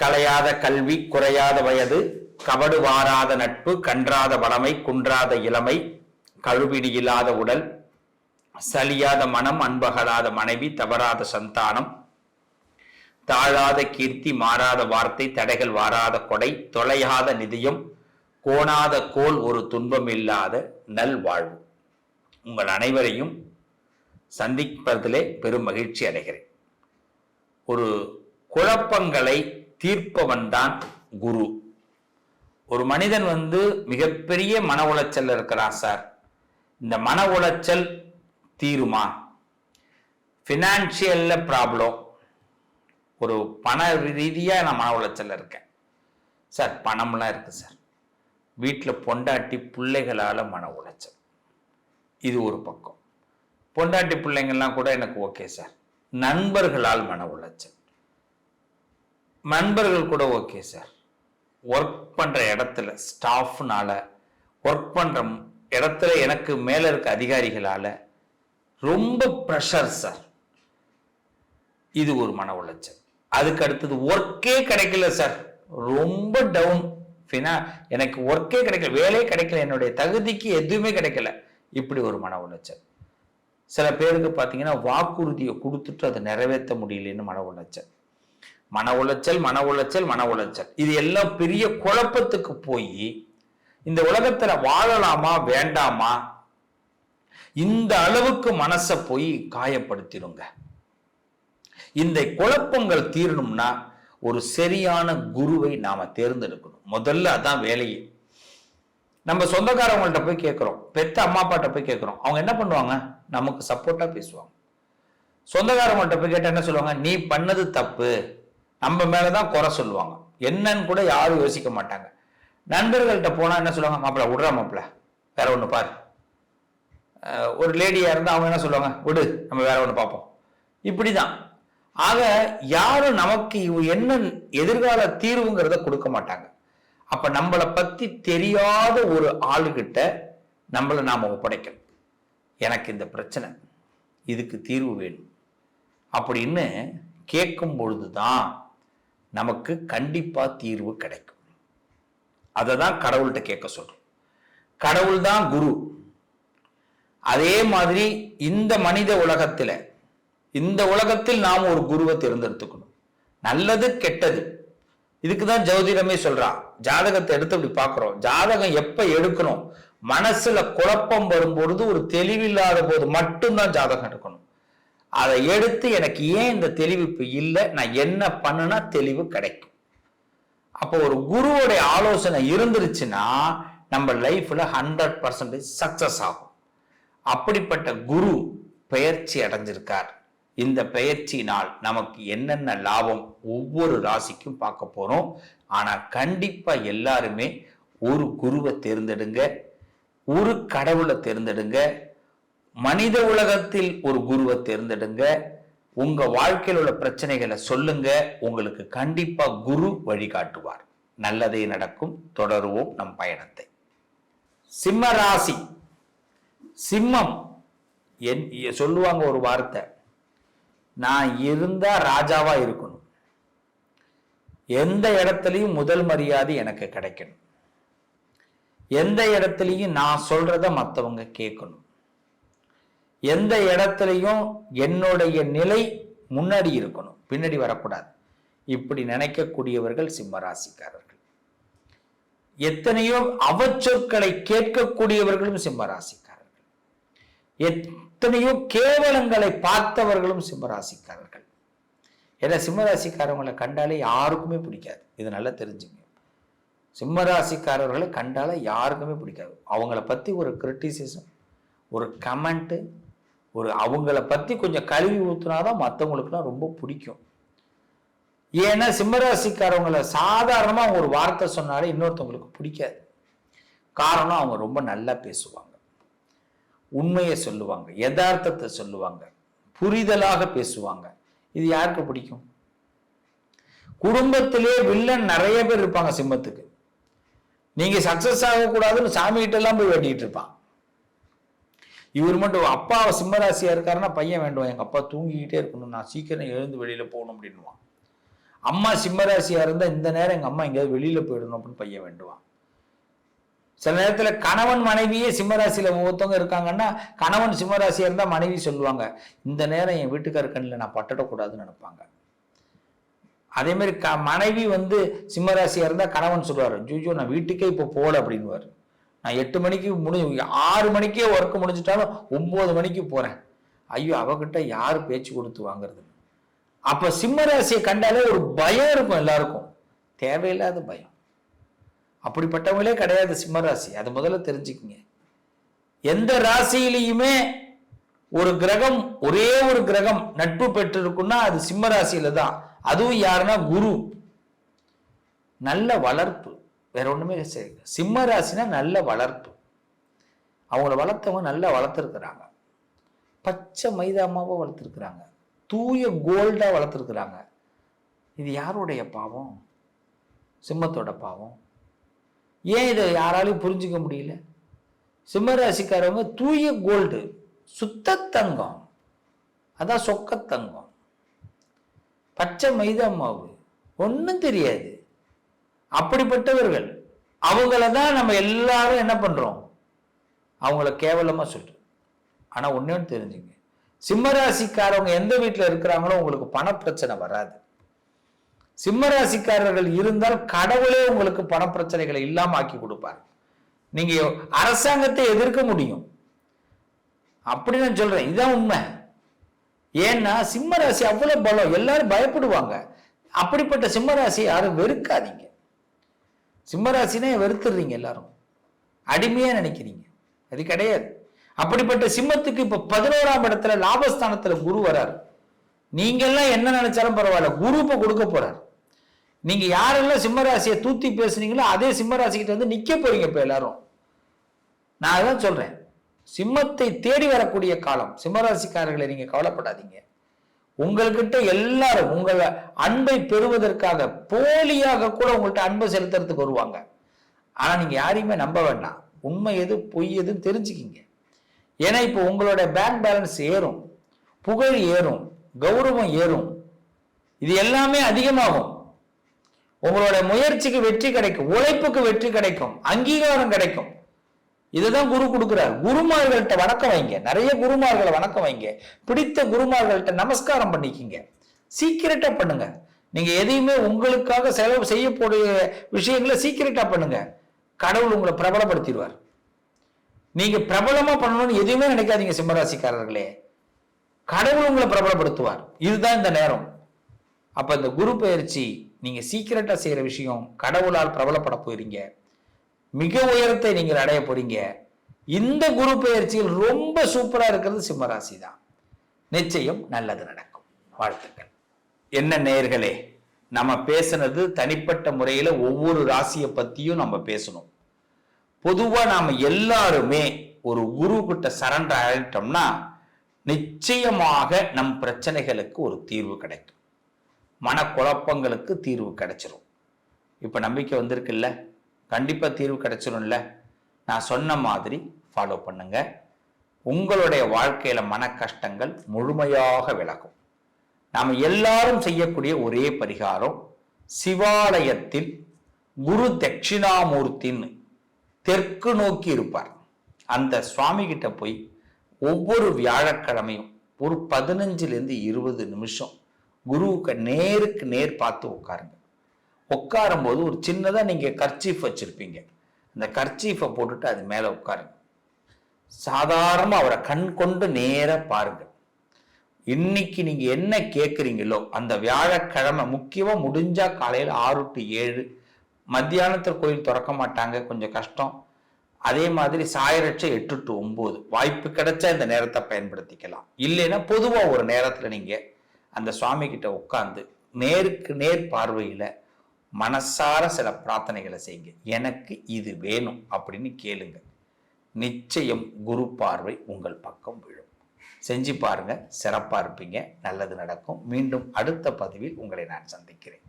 கலையாத கல்வி, குறையாத வயது, கபடு வாராத நட்பு, கன்றாத வளமை, குன்றாத இளமை, கழுவிடி இல்லாத உடல், சலியாத மனம், அன்பகலாத மனைவி, தவறாத சந்தானம், தாழாத கீர்த்தி, மாறாத வார்த்தை, தடைகள் வாராத கொடை, தொலையாத நிதியம், கோணாத கோல், ஒரு துன்பம் இல்லாத நல்வாழ்வு. உங்கள் அனைவரையும் சந்திப்பதிலே பெரும் மகிழ்ச்சி அடைகிறேன். ஒரு குழப்பங்களை தீர்ப்பவன் தான் குரு. ஒரு மனிதன் மிகப்பெரிய மன உளைச்சல் இருக்கிறான் சார், இந்த மன உளைச்சல் தீருமா? ஃபினான்ஷியல்ல ப்ராப்ளம், ஒரு பண ரீதியாக நான் மன உளைச்சல் இருக்கேன் சார், பணம்லாம் இருக்கு சார், வீட்டில் பொண்டாட்டி பிள்ளைகளால் மன உளைச்சல், இது ஒரு பக்கம். பொண்டாட்டி பிள்ளைங்கள்லாம் கூட எனக்கு ஓகே சார். நண்பர்களால் மன உளைச்சல், நண்பர்கள் கூட ஓகே சார். ஒர்க் பண்ணுற இடத்துல ஸ்டாஃப்னால, ஒர்க் பண்ணுற இடத்துல எனக்கு மேலே இருக்க அதிகாரிகளால் ரொம்ப ப்ரெஷர் சார், இது ஒரு மன உளைச்சல். அதுக்கு அடுத்தது ஒர்க்கே கிடைக்கல சார், ரொம்ப டவுன், எனக்கு ஒர்க்கே கிடைக்கல, வேலையே கிடைக்கல, என்னுடைய தகுதிக்கு எதுவுமே கிடைக்கல, இப்படி ஒரு மன உளைச்சல். சில பேருக்கு பார்த்தீங்கன்னா வாக்குறுதியை கொடுத்துட்டு அதை நிறைவேற்ற முடியலன்னு மன உளைச்சல். மன உளைச்சல், மன உளைச்சல், மன உளைச்சல், இது எல்லாம் பெரிய குழப்பத்துக்கு போய் இந்த உலகத்துல வாழலாமா வேண்டாமா, இந்த அளவுக்கு மனசை போய் காயப்படுத்திடுங்க. இந்த குழப்பங்கள் தீரணும்னா ஒரு சரியான குருவை நாம தேர்ந்தெடுக்கணும். முதல்ல அதான் வேலையே. நம்ம சொந்தக்காரவங்கள்ட்ட போய் கேட்கிறோம், பெத்த அம்மா அப்பாட்ட போய் கேட்கிறோம், அவங்க என்ன பண்ணுவாங்க? நமக்கு சப்போர்ட்டா பேசுவாங்க. சொந்தக்காரவங்கள்ட்ட போய் கேட்டா என்ன சொல்லுவாங்க? நீ பண்ணது தப்பு, நம்ம மேலதான் குறை சொல்லுவாங்க, என்னன்னு கூட யாரும் யோசிக்க மாட்டாங்க. நண்பர்கள்ட்ட போனா என்ன சொல்லுவாங்க? மாப்பிள்ள விடுறா, மாப்பிள்ள வேற ஒண்ணு பாரு. ஒரு லேடியா இருந்தா அவங்க என்ன சொல்லுவாங்க? விடு, நம்ம வேற ஒண்ணு பார்ப்போம். இப்படிதான். ஆக யாரும் நமக்கு என்ன எதிர்கால தீர்வுங்கிறத கொடுக்க மாட்டாங்க. அப்ப நம்மளை பத்தி தெரியாத ஒரு ஆளுகிட்ட நம்மளை நாம ஒப்படைக்கணும். எனக்கு இந்த பிரச்சனை, இதுக்கு தீர்வு வேணும் அப்படின்னு கேட்கும் பொழுதுதான் நமக்கு கண்டிப்பா தீர்வு கிடைக்கும். அதை தான் கடவுள்கிட்ட கேட்க சொல்றோம். கடவுள் தான் குரு. அதே மாதிரி இந்த மனித உலகத்துல, இந்த உலகத்தில் நாம் ஒரு குருவை தேர்ந்தெடுத்துக்கணும். நல்லது கெட்டது, இதுக்குதான் ஜோதிடமே சொல்றான். ஜாதகத்தை எடுத்து அப்படி பார்க்கிறோம். ஜாதகம் எப்ப எடுக்கணும்? மனசுல குழப்பம் வரும்பொழுது, ஒரு தெளிவில்லாத போது மட்டும்தான் ஜாதகம் எடுக்கணும். அதை எடுத்து எனக்கு ஏன் இந்த தெளிவு இப்ப இல்லை, நான் என்ன பண்ணுனா தெளிவு கிடைக்கும். அப்போ ஒரு குருவோடைய ஆலோசனை இருந்துருச்சுன்னா நம்ம லைஃப்ல 100% சக்சஸ் ஆகும். அப்படிப்பட்ட குரு பெயர்ச்சி அடைஞ்சிருக்கார். இந்த பெயர்ச்சியினால் நமக்கு என்னென்ன லாபம் ஒவ்வொரு ராசிக்கும் பார்க்க போறோம். ஆனா கண்டிப்பா எல்லாருமே ஒரு குருவை தேர்ந்தெடுங்க, ஒரு கடவுளை தேர்ந்தெடுங்க, மனித உலகத்தில் ஒரு குருவை தேர்ந்தெடுங்க. உங்க வாழ்க்கையில் உள்ள பிரச்சனைகளை சொல்லுங்க, உங்களுக்கு கண்டிப்பா குரு வழிகாட்டுவார். நல்லதே நடக்கும். தொடருவோம் நம் பயணத்தை. சிம்ம ராசி. சிம்மம் சொல்லுவாங்க ஒரு வார்த்தை, நான் இருந்தா ராஜாவா இருக்கணும், எந்த இடத்துலையும் முதல் மரியாதை எனக்கு கிடைக்கணும், எந்த இடத்துலையும் நான் சொல்றத மற்றவங்க கேட்கணும், எந்த இடத்துலையும் என்னுடைய நிலை முன்னாடி இருக்கணும், பின்னாடி வரக்கூடாது. இப்படி நினைக்கக்கூடியவர்கள் சிம்மராசிக்காரர்கள். எத்தனையோ அவச்சொற்களை கேட்கக்கூடியவர்களும் சிம்மராசிக்காரர்கள். எத்தனையோ கேவலங்களை பார்த்தவர்களும் சிம்மராசிக்காரர்கள். ஏன்னா சிம்மராசிக்காரவங்களை கண்டாலே யாருக்குமே பிடிக்காது. இது நல்லா தெரிஞ்சுங்க. சிம்மராசிக்காரர்களை கண்டாலே யாருக்குமே பிடிக்காது. அவங்கள பத்தி ஒரு கிரிட்டிசிசம், ஒரு கமெண்ட், ஒரு அவங்கள பத்தி கொஞ்சம் கழுவி ஊத்துனாதான் மற்றவங்களுக்குலாம் ரொம்ப பிடிக்கும். ஏன்னா சிம்மராசிக்காரவங்களை சாதாரணமா அவங்க ஒரு வார்த்தை சொன்னாலே இன்னொருத்தவங்களுக்கு பிடிக்காது. காரணம், அவங்க ரொம்ப நல்லா பேசுவாங்க, உண்மையை சொல்லுவாங்க, யதார்த்தத்தை சொல்லுவாங்க, புரிதலாக பேசுவாங்க. இது யாருக்கு பிடிக்கும்? குடும்பத்திலே வில்லன் நிறைய பேர் இருப்பாங்க சிம்மத்துக்கு. நீங்க சக்சஸ் ஆகக்கூடாதுன்னு சாமி கிட்ட எல்லாம் போய் வேண்டிட்டு இருப்பான். இவர் மட்டும் அப்பா சிம்மராசியா இருக்காருன்னா பையன் வேண்டும், எங்க அப்பா தூங்கிக்கிட்டே இருக்கணும், நான் சீக்கிரம் எழுந்து வெளியில போகணும் அப்படின்னுவான். அம்மா சிம்மராசியா இருந்தா இந்த நேரம் எங்க அம்மா எங்கேயாவது வெளியில போயிடணும் அப்படின்னு பையன் வேண்டுவான். சில நேரத்துல கணவன் மனைவியே சிம்மராசியில ஒவ்வொருத்தவங்க இருக்காங்கன்னா, கணவன் சிம்மராசியா இருந்தா மனைவி சொல்லுவாங்க, இந்த நேரம் என் வீட்டுக்கார கண்ணில் நான் பட்டுடக்கூடாதுன்னு நினைப்பாங்க. அதே மாதிரி மனைவி சிம்மராசியா இருந்தா கணவன் சொல்லுவாரு, ஜூஜோ நான் வீட்டுக்கே இப்போ போகல அப்படின்னுவாரு. நான் 8 மணிக்கு 6 மணிக்கே ஒர்க் முடிஞ்சிட்டாலும் 9 மணிக்கு போறேன். ஐயோ அவகிட்ட யாரு பேச்சு கொடுத்து வாங்குறது? அப்ப சிம்மராசியை கண்டாலே ஒரு பயம் இருக்கும் எல்லாருக்கும், தேவையில்லாத பயம். அப்படிப்பட்டவங்களே கிடையாது சிம்மராசி, அது முதல்ல தெரிஞ்சுக்குங்க. எந்த ராசியிலையுமே ஒரு கிரகம், ஒரே ஒரு கிரகம் நட்பு பெற்றிருக்குன்னா அது சிம்மராசியில தான். அதுவும் யாருன்னா குரு. நல்ல வளர்ப்பு, வேற ஒண்ணுமே சரி. சிம்ம ராசினா நல்ல வளர்ப்பு. அவங்கள வளர்த்தவங்க நல்லா வளர்த்துருக்குறாங்க. பச்சை மைதாமாவை வளர்த்துருக்குறாங்க, தூய கோல்டா வளர்த்துருக்குறாங்க. இது யாருடைய பாவம்? சிம்மத்தோட பாவம். ஏன் இதை யாராலையும் புரிஞ்சுக்க முடியல? சிம்ம ராசிக்காரவங்க தூய கோல்டு, சுத்த தங்கம், அதான் சொக்க தங்கம். பச்சை மைதா மாவு ஒன்றும் தெரியாது. அப்படிப்பட்டவர்கள் அவங்கள தான் நம்ம எல்லாரும் என்ன பண்றோம், அவங்கள கேவலமா சொல்றோம். ஆனா ஒண்ணு தெரிஞ்சுங்க, சிம்மராசிக்காரவங்க எந்த வீட்டில் இருக்கிறாங்களோ உங்களுக்கு பண பிரச்சனை வராது. சிம்மராசிக்காரர்கள் இருந்தால் கடவுளே உங்களுக்கு பண பிரச்சனைகளை இல்லாம ஆக்கி கொடுப்பார். நீங்க அரசாங்கத்தை எதிர்க்க முடியும், அப்படி நான் சொல்றேன். இதுதான் உண்மை. ஏன்னா சிம்மராசி அவ்வளவு பலம், எல்லாரும் பயப்படுவாங்க. அப்படிப்பட்ட சிம்மராசி யாரும் வெறுக்காதீங்க. சிம்மராசினா வெறுத்துடுறீங்க, எல்லாரும் அடிமையா நினைக்கிறீங்க, அது கிடையாது. அப்படிப்பட்ட சிம்மத்துக்கு இப்ப 11ஆம் இடத்துல லாபஸ்தானத்துல குரு வராரு. நீங்க எல்லாம் என்ன நினைச்சாலும் பரவாயில்ல, குரு இப்ப கொடுக்க போறாரு. நீங்க யாரெல்லாம் சிம்மராசியை தூத்தி பேசுனீங்களோ அதே சிம்மராசி கிட்ட நிக்க போறீங்க இப்ப எல்லாரும். நான் அதான் சொல்றேன், சிம்மத்தை தேடி வரக்கூடிய காலம். சிம்மராசிக்காரர்களை நீங்க கவலைப்படாதீங்க. உங்கள்கிட்ட எல்லாரும் உங்களை அன்பை பெறுவதற்காக போலியாக கூட உங்கள்கிட்ட அன்பை செலுத்துறதுக்கு வருவாங்க. ஆனா நீங்க யாரையுமே நம்ப வேண்டாம், உண்மை எது பொய் எதுன்னு தெரிஞ்சுக்கிங்க. ஏன்னா இப்போ உங்களோட பேங்க் பேலன்ஸ் ஏறும், புகழ் ஏறும், கௌரவம் ஏறும், இது எல்லாமே அதிகமாகும். உங்களோட முயற்சிக்கு வெற்றி கிடைக்கும், உழைப்புக்கு வெற்றி கிடைக்கும், அங்கீகாரம் கிடைக்கும். இதுதான் குரு கொடுக்கிறார். குருமார்கள்ட்ட வணக்கம் வைங்க, நிறைய குருமார்களை வணக்கம் வைங்க, பிடித்த குருமார்கள்ட்ட நமஸ்காரம் பண்ணிக்கிங்க, சீக்கிரட்டா பண்ணுங்க. நீங்க எதையுமே உங்களுக்காக செலவு செய்யக்கூடிய விஷயங்களை சீக்கிரட்டா பண்ணுங்க, கடவுள் உங்களை பிரபலப்படுத்திடுவார். நீங்க பிரபலமா பண்ணணும்னு எதுவுமே நினைக்காதீங்க சிம்மராசிக்காரர்களே, கடவுள் உங்களை பிரபலப்படுத்துவார். இதுதான் இந்த நேரம். அப்ப இந்த குரு பயிற்சி நீங்க சீக்கிரட்டா செய்யற விஷயம், கடவுளால் பிரபலப்பட போறீங்க, மிக உயரத்தை நீங்கள் அடைய போறீங்க. இந்த குரு பயிற்சியில் ரொம்ப சூப்பரா இருக்கிறது சிம்மராசி தான். நிச்சயம் நல்லது நடக்கும். வாழ்த்துக்கள். என்ன நேயர்களே, நம்ம பேசுனது தனிப்பட்ட முறையில ஒவ்வொரு ராசியை பத்தியும் நம்ம பேசணும். பொதுவா நாம எல்லாருமே ஒரு குரு கிட்ட சரண்டர் ஆயிட்டோம்னா நிச்சயமாக நம் பிரச்சனைகளுக்கு ஒரு தீர்வு கிடைக்கும், மனக்குழப்பங்களுக்கு தீர்வு கிடைச்சிரும். இப்ப நம்பிக்கை வந்திருக்குல்ல, கண்டிப்பா தீர்வு கிடைச்சிரும்ல. நான் சொன்ன மாதிரி ஃபாலோ பண்ணுங்க, உங்களுடைய வாழ்க்கையில மன கஷ்டங்கள் முழுமையாக விலகும். நாம எல்லாரும் செய்யக்கூடிய ஒரே பரிகாரம், சிவாலயத்தில் குரு தட்சிணாமூர்த்தின்னு தெற்கு நோக்கி இருப்பார், அந்த சுவாமி கிட்ட போய் ஒவ்வொரு வியாழக்கிழமையும் ஒரு 15லிருந்து 20 நிமிஷம் குருவுக்கு நேருக்கு நேர் பார்த்து உட்காருங்க. உட்காரும் போது ஒரு சின்னதா நீங்க கர்ச்சீஃப் வச்சிருப்பீங்க, அந்த கர்ச்சீஃபை போட்டுட்டு அது மேல உட்காருங்க. சாதாரணமா அவரை கண் கொண்டு நேர பாருங்க. இன்னைக்கு நீங்க என்ன கேட்குறீங்களோ அந்த வியாழக்கிழமை, முக்கியமா முடிஞ்சா காலையில் 6 to 7, மத்தியானத்தில் கோயில் திறக்க மாட்டாங்க, கொஞ்சம் கஷ்டம். அதே மாதிரி சாயரட்ச 8 to 9, வாய்ப்பு கிடைச்சா இந்த நேரத்தை பயன்படுத்திக்கலாம். இல்லைன்னா பொதுவா ஒரு நேரத்துல நீங்க அந்த சுவாமி கிட்ட உட்கார்ந்து நேருக்கு நேர் பார்வையில மனசார சில பிரார்த்தனைகளை செய்யுங்க. எனக்கு இது வேணும் அப்படின்னு கேளுங்க, நிச்சயம் குரு பார்வை உங்கள் பக்கம் விழும். செஞ்சு பாருங்க, சிறப்பா இருப்பீங்க, நல்லது நடக்கும். மீண்டும் அடுத்த பதிவில் உங்களை நான் சந்திக்கிறேன்.